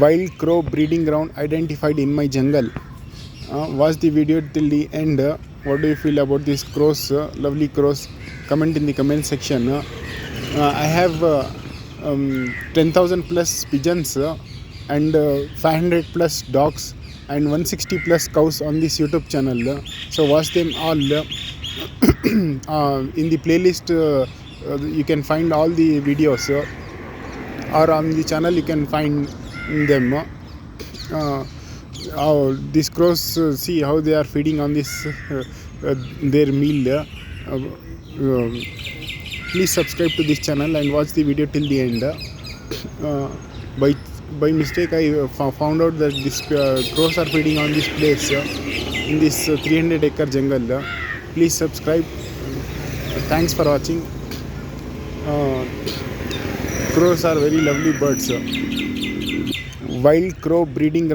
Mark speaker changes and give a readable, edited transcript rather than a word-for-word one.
Speaker 1: Wild crow breeding ground identified in my jungle. Watch the video till the end. What do you feel about these crows? Lovely crows. Comment in the comment section. I have 10,000 plus pigeons and 500 plus dogs and 160 plus cows on this YouTube channel. So watch them all. In the playlist you can find all the videos, or on the channel you can find them. These crows, see how they are feeding on this their meal. Please subscribe to this channel and watch the video till the end. By mistake I found out that these crows are feeding on this place, in this 300-acre jungle. Please subscribe. Thanks for watching. Crows are very lovely birds. Wild crow breeding ground.